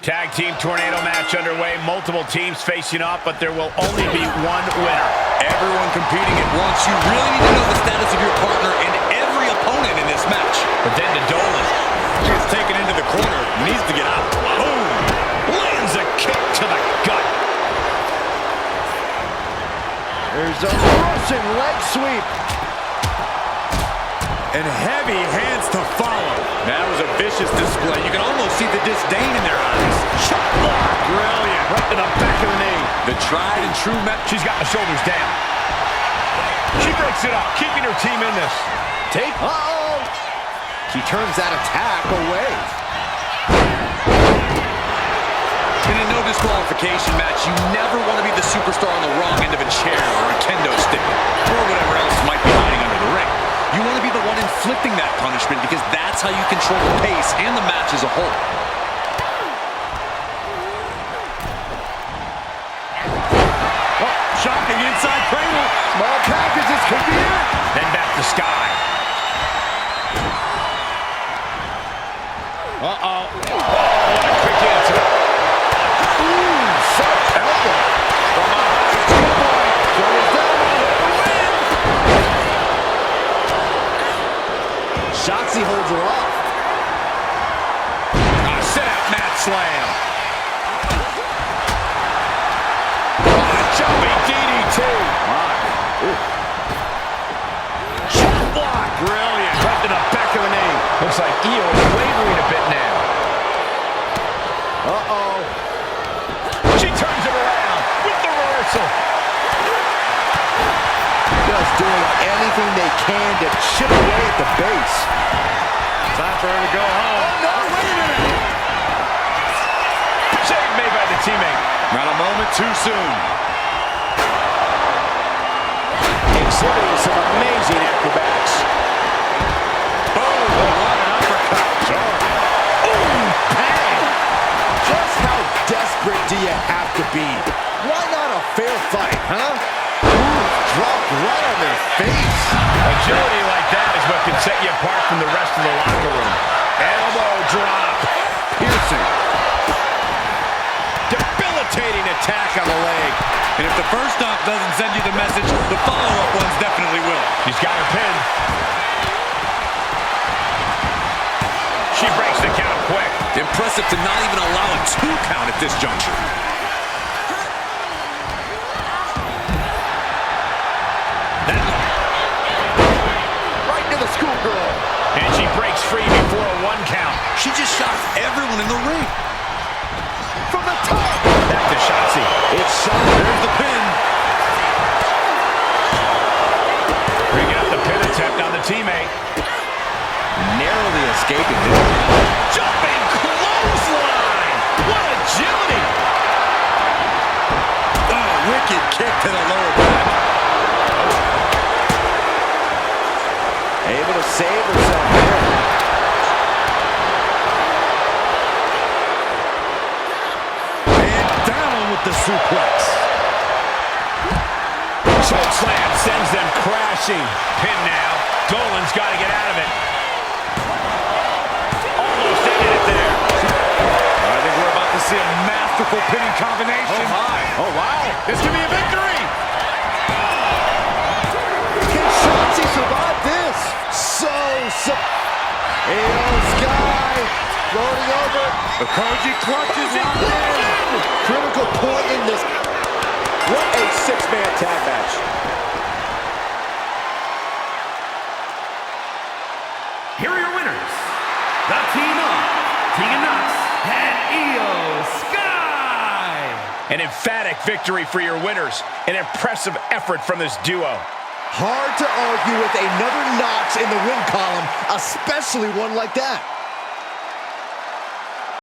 Tag team tornado match underway. Multiple teams facing off, but there will only be one winner. Everyone competing at once. You really need to know the status of your partner and every opponent in this match. But then to Dolan. Gets taken into the corner. Needs to get out. Boom! Lands a kick to the gut. There's a Russian leg sweep. And heavy hands to follow. That was a vicious display. You can almost see the disdain in their eyes. Shot block. Brilliant. Right to the back of the knee. The tried and true match. She's got the shoulders down. She breaks it up, keeping her team in this. Take. Uh-oh. She turns that attack away. In a no disqualification match, you never want to be the superstar on the wrong end of a chair or a kendo stick or whatever else might be hiding under the ring. You want to be the one inflicting that punishment because that's how you control the pace and the match as a whole. Oh, shocking inside cradle. Small packages could be it. Then back to Sky. Uh-oh. Oh, what a quick answer. Ooh, sharp elbow. Come on. Good boy. Shoulders down. Win. Shotzi holds her off. A set-up mat slam. Jumping DDT. Shot block. Brilliant. Right to the back of the knee. Looks like Io is wavering a bit now. Uh-oh. She turns it around with the reversal. Just doing anything they can to chip away at the base. Time for her to go home. Oh, no, wait a minute. Save made by the teammate. Not a moment too soon. Exhibiting some amazing acrobatics. Boom! What an uppercut. Ooh, bang. Just how desperate do you have to be? Why not a fair fight, huh? Ooh, dropped right on their face. Agility like that is what can set you apart from the rest of the locker room. Elbow drop. Piercing. Debilitating attack on the leg. And if the first stop doesn't send you the message, the follow-up ones definitely will. She's got her pinned. She breaks the count quick. Impressive to not even allow a 2 count at this juncture. Right to the schoolgirl. And she breaks free before a 1 count. She just shocked everyone in the ring. From the top. Back to Shotzi. It's shot. There's the pin. Bringing up the pin attempt on the teammate. Narrowly escaping it. Jumping clothesline. What agility. Oh, wicked kick to the lower back. Able to save herself there. And down with the suplex. Choke slam sends them crashing. Pin now. Dolan's got to get out of it. Almost ended it there. I think we're about to see a masterful pinning combination. Oh, my. Oh, wow. This could be a victory. Can Shotzi survive this? Io Sky floating over. The Koji clutches locked in. Critical point in this. What a 6-man tag match. Here are your winners. The team of Tegan Knox and Io Sky. An emphatic victory for your winners. An impressive effort from this duo. Hard to argue with another notch in the win column, especially one like that.